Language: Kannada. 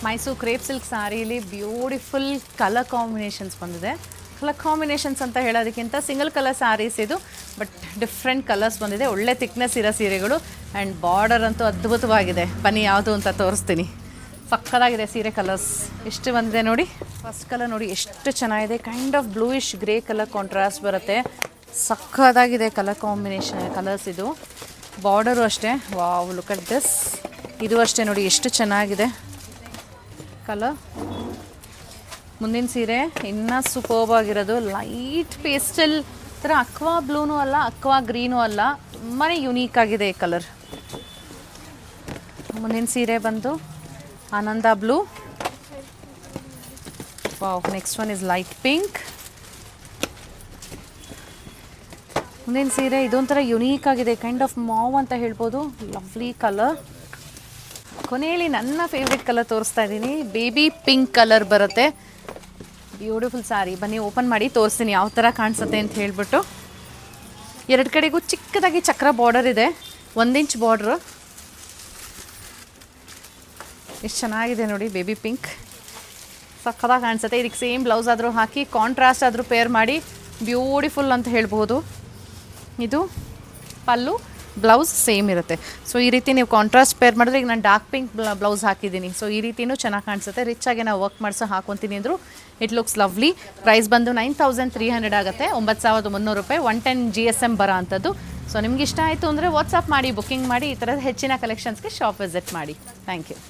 ಮೈಸೂರು ಕ್ರೇಪ್ ಸಿಲ್ಕ್ ಸ್ಯಾರೀಲಿ ಬ್ಯೂಟಿಫುಲ್ ಕಲರ್ ಕಾಂಬಿನೇಷನ್ಸ್ ಬಂದಿದೆ. ಕಲರ್ ಕಾಂಬಿನೇಷನ್ಸ್ ಅಂತ ಹೇಳೋದಕ್ಕಿಂತ ಸಿಂಗಲ್ ಕಲರ್ ಸ್ಯಾರೀಸ್ ಇದು, ಬಟ್ ಡಿಫ್ರೆಂಟ್ ಕಲರ್ಸ್ ಬಂದಿದೆ. ಒಳ್ಳೆ ಥಿಕ್ನೆಸ್ ಇರೋ ಸೀರೆಗಳು ಆ್ಯಂಡ್ ಬಾರ್ಡರ್ ಅಂತೂ ಅದ್ಭುತವಾಗಿದೆ. ಬನ್ನಿ ಯಾವುದು ಅಂತ ತೋರಿಸ್ತೀನಿ. ಸಕ್ಕತ್ತಾಗಿದೆ ಸೀರೆ ಕಲರ್ಸ್ ಎಷ್ಟು ಬಂದಿದೆ ನೋಡಿ. ಫಸ್ಟ್ ಕಲರ್ ನೋಡಿ ಎಷ್ಟು ಚೆನ್ನಾಗಿದೆ. Kind of bluish grey colour contrast ಬರುತ್ತೆ. ಸಕ್ಕತ್ತಾಗಿದೆ ಕಲರ್ ಕಾಂಬಿನೇಷನ್ ಕಲರ್ಸ್ ಇದು. ಬಾರ್ಡರು ಅಷ್ಟೇ, ವಾವ್ ಲುಕ್ ಅಟ್ ದಿಸ್. ಇದು ಅಷ್ಟೇ ನೋಡಿ ಎಷ್ಟು ಚೆನ್ನಾಗಿದೆ ಕಲರ್. ಮುಂದಿನ ಸೀರೆ ಇನ್ನೂ ಸೂಪರ್ಬ್ ಆಗಿರೋದು ಲೈಟ್ ಪೇಸ್ಟಲ್ ಥರ, ಅಕ್ವಾ ಬ್ಲೂನೂ ಅಲ್ಲ ಅಕ್ವಾ ಗ್ರೀನೂ ಅಲ್ಲ, ತುಂಬಾ ಯುನೀಕ್ ಆಗಿದೆ ಈ ಕಲರ್. ಮುಂದಿನ ಸೀರೆ ಬಂದು ಆನಂದ blue. Wow, next one is light pink. ಮುಂದಿನ ಸೀರೆ ಇದೊಂಥರ ಯುನೀಕ್ ಆಗಿದೆ, ಕೈಂಡ್ ಆಫ್ ಮಾವ್ ಅಂತ ಹೇಳ್ಬೋದು. Lovely colour. ಕೊನೆಯಲ್ಲಿ ನನ್ನ ಫೇವ್ರೆಟ್ ಕಲರ್ ತೋರಿಸ್ತಾ ಇದ್ದೀನಿ. ಬೇಬಿ ಪಿಂಕ್ ಕಲರ್ ಬರುತ್ತೆ. ಬ್ಯೂಟಿಫುಲ್ ಸ್ಯಾರಿ. ಬನ್ನಿ ಓಪನ್ ಮಾಡಿ ತೋರಿಸ್ತೀನಿ ಯಾವ ಥರ ಕಾಣಿಸುತ್ತೆ ಅಂತ ಹೇಳ್ಬಿಟ್ಟು. ಎರಡು ಕಡೆಗೂ ಚಿಕ್ಕದಾಗಿ ಚಕ್ರ ಬಾರ್ಡರ್ ಇದೆ, 1 ಇಂಚ್ ಬಾರ್ಡ್ರು. ಎಷ್ಟು ಚೆನ್ನಾಗಿದೆ ನೋಡಿ ಬೇಬಿ ಪಿಂಕ್. ಸಕ್ಕತ್ತಾಗಿ ಕಾಣಿಸುತ್ತೆ. ಇದಕ್ಕೆ ಸೇಮ್ ಬ್ಲೌಸ್ ಆದರೂ ಹಾಕಿ ಕಾಂಟ್ರಾಸ್ಟ್ ಆದರೂ ಪೇರ್ ಮಾಡಿ ಬ್ಯೂಟಿಫುಲ್ ಅಂತ ಹೇಳ್ಬೋದು. ಇದು ಪಲ್ಲು, ಬ್ಲೌಸ್ ಸೇಮ್ ಇರುತ್ತೆ. ಸೊ ಈ ರೀತಿ ನೀವು ಕಾಂಟ್ರಾಸ್ಟ್ ಪೇರ್ ಮಾಡಿದ್ರೆ, ಈಗ ನಾನು ಡಾರ್ಕ್ ಪಿಂಕ್ ಬ್ಲೌಸ್ ಹಾಕಿದ್ದೀನಿ. ಸೊ ಈ ರೀತಿಯೂ ಚೆನ್ನಾಗಿ ಕಾಣಿಸುತ್ತೆ. ರಿಚಾಗಿ ನಾವು ವರ್ಕ್ ಮಾಡಿಸೋ ಹಾಕೊತೀನಿ ಅಂದರು. It looks lovely. ಪ್ರೈಸ್ ಬಂದು 9300 ಆಗುತ್ತೆ, 9300 ರೂಪಾಯಿ. 110 GSM ಬರೋ ಅಂಥದ್ದು. ಸೊ ನಿಮ್ಗೆ ಇಷ್ಟ ಆಯಿತು ಅಂದರೆ ವಾಟ್ಸಪ್ ಮಾಡಿ, ಬುಕ್ಕಿಂಗ್ ಮಾಡಿ. ಈ ಥರದ ಹೆಚ್ಚಿನ ಕಲೆಕ್ಷನ್ಸ್ಗೆ ಶಾಪ್ ವಿಸಿಟ್ ಮಾಡಿ. Thank you.